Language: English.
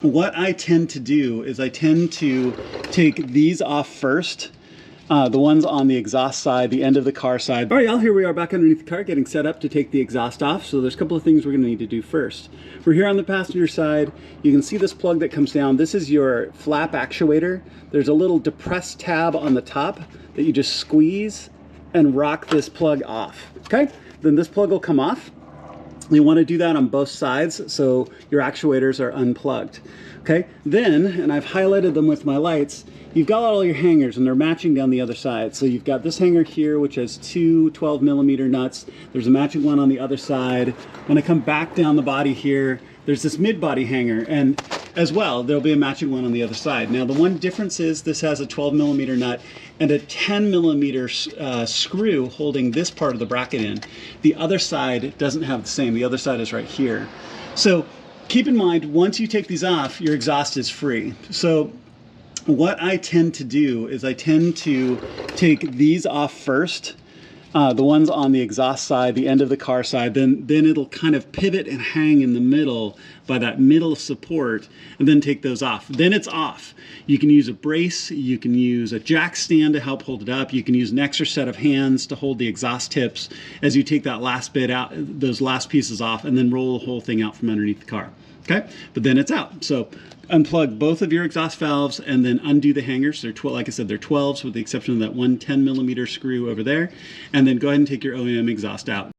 What I tend to do is I tend to take these off first. The ones on the exhaust side, the end of the car side. All right, y'all, here we are back underneath the car getting set up to take the exhaust off. So there's a couple of things we're gonna need to do first. We're here on the passenger side. You can see this plug that comes down. This is your flap actuator. There's a little depressed tab on the top that you just squeeze and rock this plug off, okay? Then this plug will come off. You want to do that on both sides so your actuators are unplugged. Okay, then, and I've highlighted them with my lights, you've got all your hangers and they're matching down the other side. So you've got this hanger here which has two 12mm nuts. There's a matching one on the other side. When I come back down the body here, there's this mid-body hanger, and as well there'll be a matching one on the other side. Now the one difference is this has a 12mm nut and a 10mm screw holding this part of the bracket in. The other side doesn't have the same. The other side is right here. So keep in mind, once you take these off, your exhaust is free. So what I tend to do is I tend to take these off first. The ones on the exhaust side, the end of the car side, then it'll kind of pivot and hang in the middle by that middle support, and then take those off. Then it's off. You can use a brace, you can use a jack stand to help hold it up, you can use an extra set of hands to hold the exhaust tips as you take that last bit out, those last pieces off, and then roll the whole thing out from underneath the car. Okay, but then it's out. So unplug both of your exhaust valves and then undo the hangers. They're 12, like I said, they're 12s with the exception of that one 10mm screw over there. And then go ahead and take your OEM exhaust out.